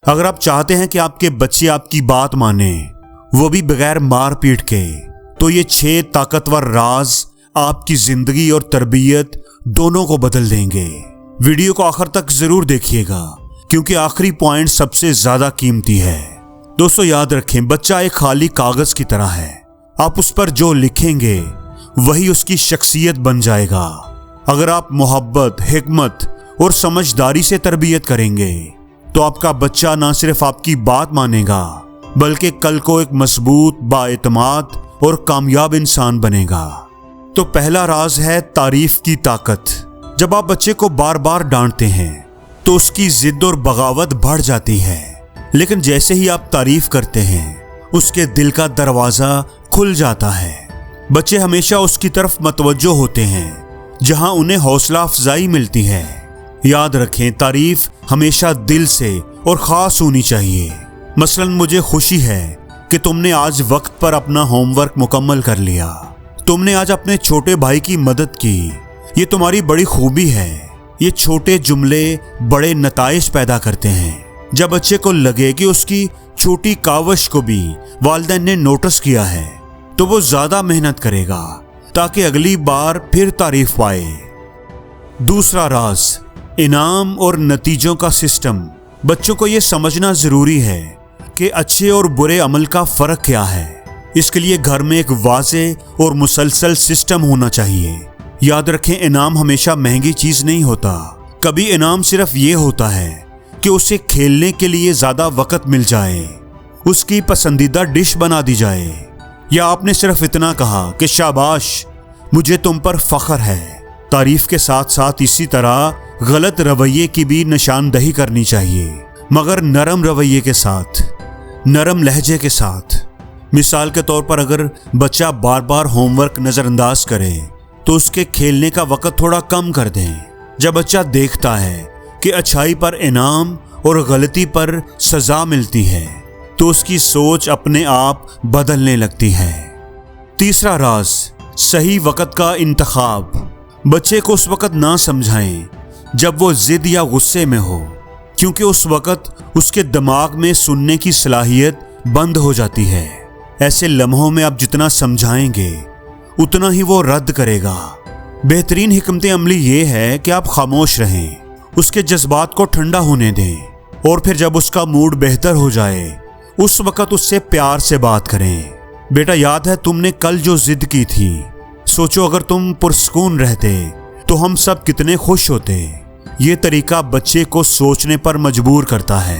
अगर आप चाहते हैं कि आपके बच्चे आपकी बात माने, वो भी बगैर मार पीट के, तो ये 6 ताकतवर राज आपकी जिंदगी और तरबियत दोनों को बदल देंगे। वीडियो को आखिर तक जरूर देखिएगा क्योंकि आखिरी पॉइंट सबसे ज्यादा कीमती है। दोस्तों याद रखें, बच्चा एक खाली कागज की तरह है। आप उस पर जो लिखेंगे वही उसकी शख्सियत बन जाएगा। अगर आप मोहब्बत, हिकमत और समझदारी से तरबियत करेंगे तो आपका बच्चा ना सिर्फ आपकी बात मानेगा बल्कि कल को एक मजबूत, बाएतमाद और कामयाब इंसान बनेगा। तो पहला राज है तारीफ की ताकत। जब आप बच्चे को बार बार डांटते हैं तो उसकी जिद और बगावत बढ़ जाती है, लेकिन जैसे ही आप तारीफ करते हैं उसके दिल का दरवाजा खुल जाता है। बच्चे हमेशा उसकी तरफ मतवज्जो होते हैं जहां उन्हें हौसला अफजाई मिलती है। याद रखें, तारीफ हमेशा दिल से और खास होनी चाहिए। मसलन, मुझे खुशी है कि तुमने आज वक्त पर अपना होमवर्क मुकम्मल कर लिया, तुमने आज अपने छोटे भाई की मदद की, ये तुम्हारी बड़ी खूबी है। ये छोटे जुमले बड़े नताइज पैदा करते हैं। जब बच्चे को लगे कि उसकी छोटी कावश को भी वालिदैन ने नोटिस किया है तो वो ज्यादा मेहनत करेगा ताकि अगली बार फिर तारीफ पाए। दूसरा राज, इनाम और नतीजों का सिस्टम। बच्चों को यह समझना जरूरी है कि अच्छे और बुरे अमल का फर्क क्या है। इसके लिए घर में एक वाज़े और मुसलसल सिस्टम होना चाहिए। याद रखें, इनाम हमेशा महंगी चीज नहीं होता। कभी इनाम सिर्फ ये होता है कि उसे खेलने के लिए ज्यादा वक्त मिल जाए, उसकी पसंदीदा डिश बना दी जाए, या आपने सिर्फ इतना कहा कि शाबाश, मुझे तुम पर फख्र है। तारीफ के साथ साथ इसी तरह गलत रवैये की भी निशानदही करनी चाहिए, मगर नरम रवैये के साथ, नरम लहजे के साथ। मिसाल के तौर पर अगर बच्चा बार बार होमवर्क नजरअंदाज करे तो उसके खेलने का वक्त थोड़ा कम कर दें। जब बच्चा देखता है कि अच्छाई पर इनाम और गलती पर सजा मिलती है तो उसकी सोच अपने आप बदलने लगती है। तीसरा राज, सही वक्त का इंतखाब। बच्चे को उस वक्त ना समझाएं जब वो जिद या गुस्से में हो, क्योंकि उस वक्त उसके दिमाग में सुनने की सलाहियत बंद हो जाती है। ऐसे लम्हों में आप जितना समझाएंगे उतना ही वो रद्द करेगा। बेहतरीन हिकमत अमली ये है कि आप खामोश रहें, उसके जज्बात को ठंडा होने दें और फिर जब उसका मूड बेहतर हो जाए उस वक्त उससे प्यार से बात करें। बेटा, याद है तुमने कल जो जिद की थी? सोचो अगर तुम पुरसकून रहते तो हम सब कितने खुश होते। ये तरीका बच्चे को सोचने पर मजबूर करता है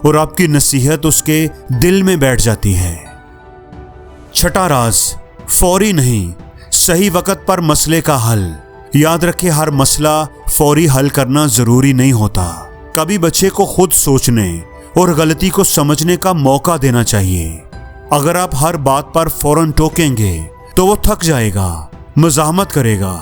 और आपकी नसीहत उसके दिल में बैठ जाती है। छठा राज, फौरी नहीं, सही वक्त पर मसले का हल। याद रखें, हर मसला फौरी हल करना जरूरी नहीं होता। कभी बच्चे को खुद सोचने और गलती को समझने का मौका देना चाहिए। अगर आप हर बात पर फौरन टोकेंगे तो वो थक जाएगा, मज़ाहमत करेगा।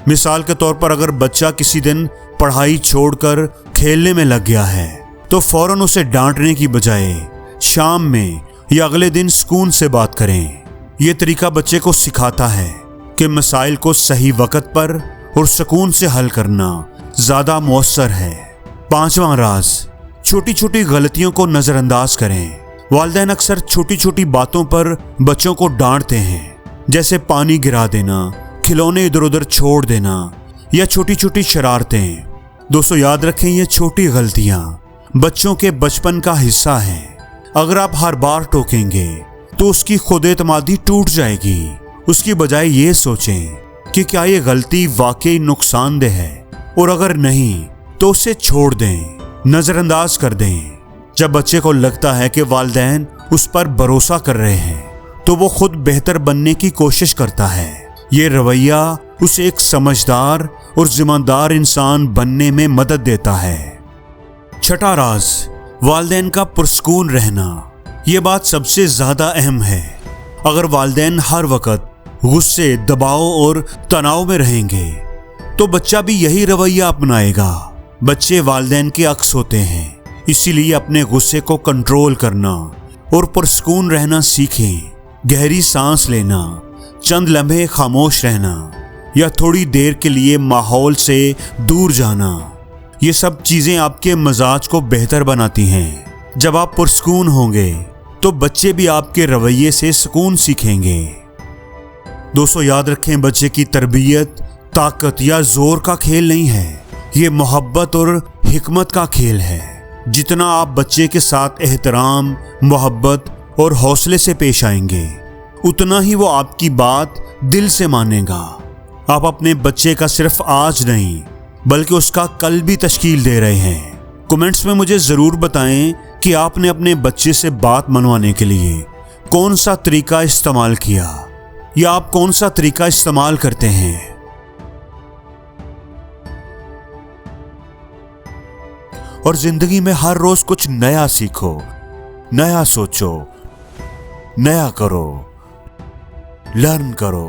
मिसाल के तौर पर अगर बच्चा किसी दिन पढ़ाई छोड़कर खेलने में लग गया है तो फौरन उसे डांटने की बजाय शाम में या अगले दिन सुकून से बात करें। ये तरीका बच्चे को सिखाता है कि मसाइल को सही वक्त पर और सुकून से हल करना ज्यादा मौसर है। पांचवा राज, छोटी छोटी गलतियों को नजरअंदाज करें। वालिदैन अक्सर छोटी छोटी बातों पर बच्चों को डांटते हैं, जैसे पानी गिरा देना, खिलौने इधर उधर छोड़ देना या छोटी छोटी शरारतें। दोस्तों याद रखें, ये छोटी गलतियां बच्चों के बचपन का हिस्सा हैं। अगर आप हर बार टोकेंगे तो उसकी खुद-एतमादी टूट जाएगी। उसकी बजाय ये सोचें कि क्या ये गलती वाकई नुकसानदेह है, और अगर नहीं तो उसे छोड़ दें, नजरअंदाज कर दें। जब बच्चे को लगता है कि वालिदैन उस पर भरोसा कर रहे हैं तो वो खुद बेहतर बनने की कोशिश करता है। ये रवैया उसे एक समझदार और जिम्मेदार इंसान बनने में मदद देता है। छठा राज, वालिदैन का पुरसकून रहना। ये बात सबसे ज्यादा अहम है। अगर वालिदैन हर वक्त गुस्से, दबाव और तनाव में रहेंगे तो बच्चा भी यही रवैया अपनाएगा। बच्चे वालिदैन के अक्स होते हैं, इसीलिए अपने गुस्से को कंट्रोल करना और पुरसकून रहना सीखें। गहरी सांस लेना, चंद लम्हे खामोश रहना या थोड़ी देर के लिए माहौल से दूर जाना, ये सब चीजें आपके मिजाज को बेहतर बनाती हैं। जब आप पुरस्कून होंगे तो बच्चे भी आपके रवैये से सुकून सीखेंगे। दोस्तों याद रखें, बच्चे की तरबियत ताकत या जोर का खेल नहीं है, ये मोहब्बत और हिकमत का खेल है। जितना आप बच्चे के साथ एहतराम, मोहब्बत और हौसले से पेश आएंगे, उतना ही वो आपकी बात दिल से मानेगा। आप अपने बच्चे का सिर्फ आज नहीं बल्कि उसका कल भी तश्कील दे रहे हैं। कमेंट्स में मुझे ज़रूर बताएं कि आपने अपने बच्चे से बात मनवाने के लिए कौन सा तरीका इस्तेमाल किया या आप कौन सा तरीका इस्तेमाल करते हैं। और जिंदगी में हर रोज कुछ नया सीखो, नया सोचो, नया करो, लर्न करो।